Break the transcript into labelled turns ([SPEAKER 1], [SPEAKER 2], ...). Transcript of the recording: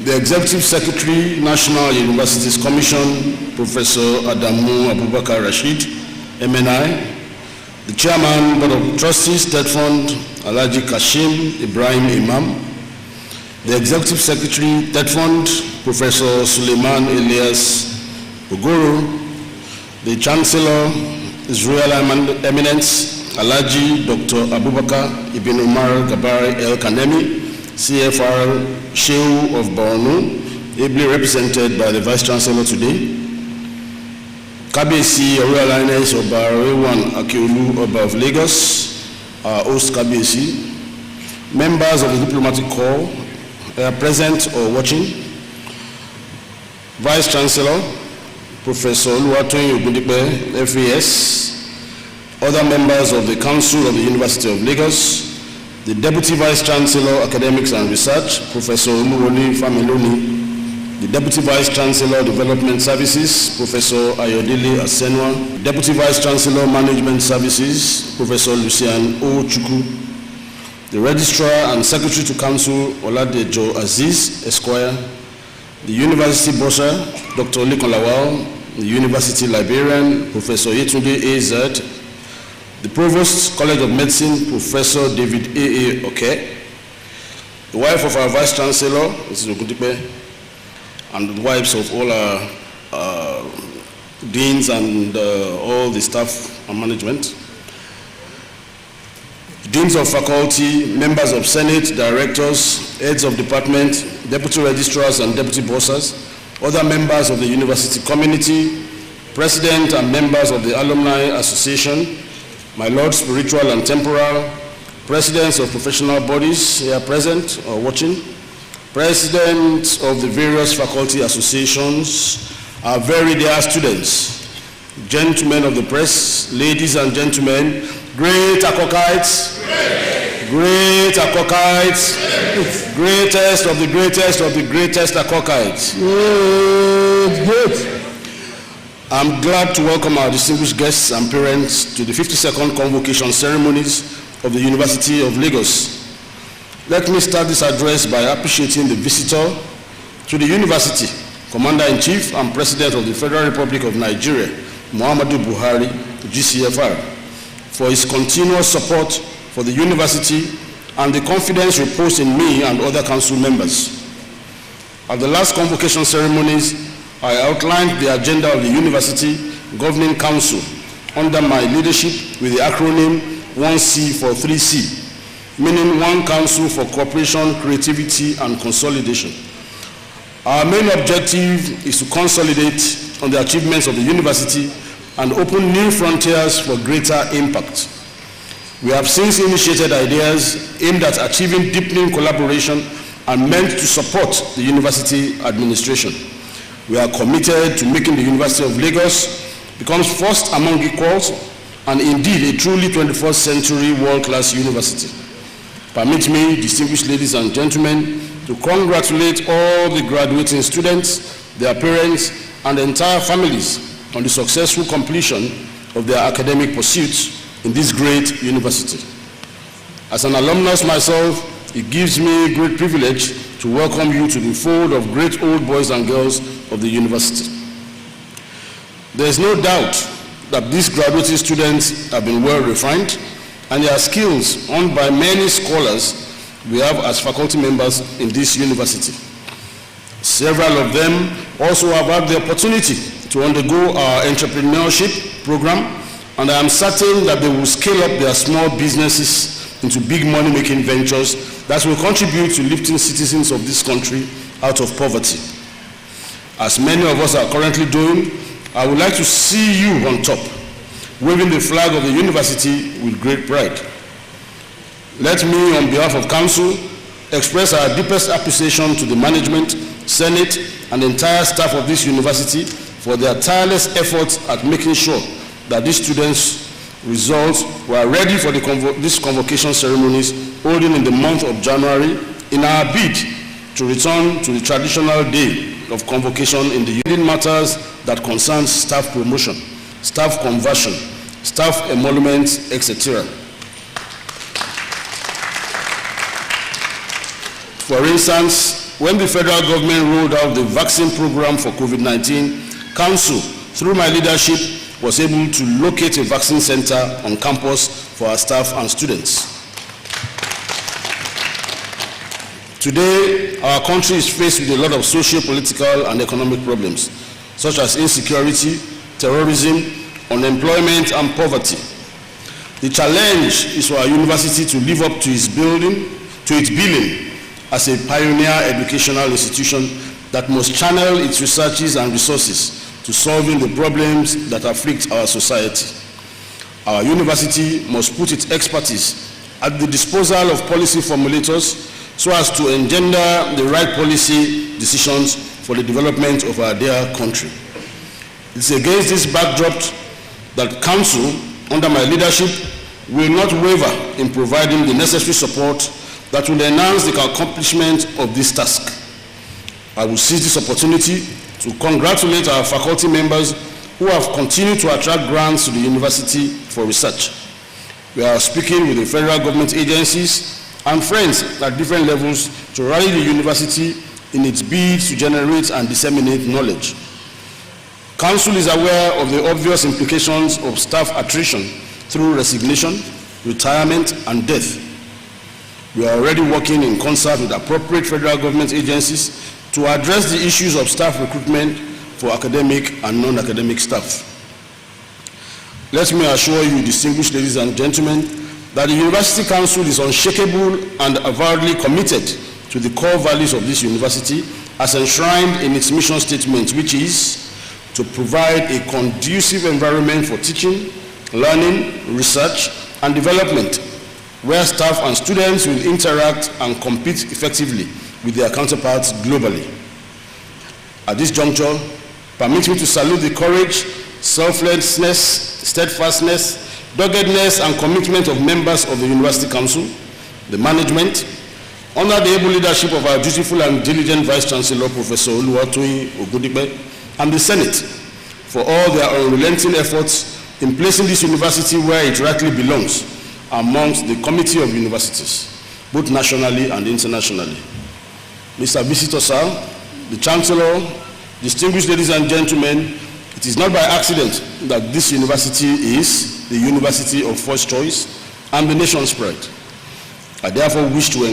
[SPEAKER 1] The Executive Secretary, National Universities Commission, Professor Adamu Abubakar Rashid, MNI. The Chairman, Board of Trustees, Debt Fund, Alhaji Kashim Ibrahim Imam. The Executive Secretary, Debt Fund, Professor Suleiman Elias Ogoro. The Chancellor, His Royal Eminence, Alhaji Dr. Abubakar Ibn Umar Gabari El Kanemi, CFR Shehu of Borno, ably represented by the Vice Chancellor today. Kabesi, Royal Highness Oba Rewan Akiolu Oba of Lagos, our host Kabesi. Members of the Diplomatic Corps are present or watching. Vice Chancellor, Professor Oluwatoyin Ogundipe, FAS. Other members of the Council of the University of Lagos. The Deputy Vice Chancellor, Academics and Research, Professor Oluwole Familoni. The Deputy Vice Chancellor, Development Services, Professor Ayodele Asenwa. Deputy Vice Chancellor, Management Services, Professor Lucian O. Chukwu. The Registrar and Secretary to Council, Oladejo Aziz, Esquire. The University Bursar, Dr. Lekon Lawal. The University Librarian, Professor Yetunde A.Z. The Provost, College of Medicine, Professor David A.A. Oke. The wife of our Vice Chancellor, Mrs. Ogundipe, and the wives of all our deans and all the staff and management. Deans of faculty, members of Senate, directors, heads of department, deputy registrars and deputy bursars, other members of the university community, president and members of the Alumni Association, my Lord spiritual and temporal, presidents of professional bodies here present or watching, presidents of the various faculty associations, our very dear students, gentlemen of the press, ladies and gentlemen, great Akokites, great Akokites, greatest of the greatest of the greatest Akokites. Good. I'm glad to welcome our distinguished guests and parents to the 52nd Convocation ceremonies of the University of Lagos. Let me start this address by appreciating the visitor to the university, Commander-in-Chief and President of the Federal Republic of Nigeria, Muhammadu Buhari, GCFR, for his continuous support for the university and the confidence reposed in me and other council members. At the last convocation ceremonies, I outlined the agenda of the University Governing Council under my leadership with the acronym 1C for 3C, meaning One Council for Cooperation, Creativity, and Consolidation. Our main objective is to consolidate on the achievements of the university and open new frontiers for greater impact. We have since initiated ideas aimed at achieving deepening collaboration and meant to support the university administration. We are committed to making the University of Lagos become first among equals and indeed a truly 21st century world-class university. Permit me, distinguished ladies and gentlemen, to congratulate all the graduating students, their parents, and the entire families on the successful completion of their academic pursuits in this great university. As an alumnus myself, it gives me great privilege to welcome you to the fold of great old boys and girls of the university. There is no doubt that these graduating students have been well refined and their skills honed by many scholars we have as faculty members in this university. Several of them also have had the opportunity to undergo our entrepreneurship program, and I am certain that they will scale up their small businesses into big money-making ventures that will contribute to lifting citizens of this country out of poverty. As many of us are currently doing, I would like to see you on top, waving the flag of the university with great pride. Let me, on behalf of Council, express our deepest appreciation to the management, Senate, and the entire staff of this university for their tireless efforts at making sure that these students' results were ready for these convocation ceremonies holding in the month of January in our bid to return to the traditional day of convocation in the matters that concern staff promotion, staff conversion, staff emoluments, etc. For instance, when the federal government rolled out the vaccine program for COVID-19, Council, through my leadership, was able to locate a vaccine center on campus for our staff and students. Today, our country is faced with a lot of social, political, and economic problems, such as insecurity, terrorism, unemployment, and poverty. The challenge is for our university to live up to its billing as a pioneer educational institution that must channel its researches and resources to solving the problems that afflict our society. Our university must put its expertise at the disposal of policy formulators so as to engender the right policy decisions for the development of our dear country. It's against this backdrop that Council, under my leadership, will not waver in providing the necessary support that will enhance the accomplishment of this task. I will seize this opportunity to congratulate our faculty members who have continued to attract grants to the university for research. We are speaking with the federal government agencies and friends at different levels to rally the university in its bid to generate and disseminate knowledge. Council is aware of the obvious implications of staff attrition through resignation, retirement, and death. We are already working in concert with appropriate federal government agencies to address the issues of staff recruitment for academic and non-academic staff. Let me assure you, distinguished ladies and gentlemen, that the University Council is unshakable and avowedly committed to the core values of this university as enshrined in its mission statement, which is to provide a conducive environment for teaching, learning, research, and development, where staff and students will interact and compete effectively with their counterparts globally. At this juncture, permit me to salute the courage, selflessness, steadfastness, doggedness, and commitment of members of the University Council, the management, under the able leadership of our dutiful and diligent Vice-Chancellor, Professor Oluwatoyin Ogundipe, and the Senate, for all their unrelenting efforts in placing this university where it rightly belongs, amongst the Committee of Universities, both nationally and internationally. Mr. Visitor, sir, the Chancellor, distinguished ladies and gentlemen, it is not by accident that this university is the university of first choice and the nation's pride. I therefore wish to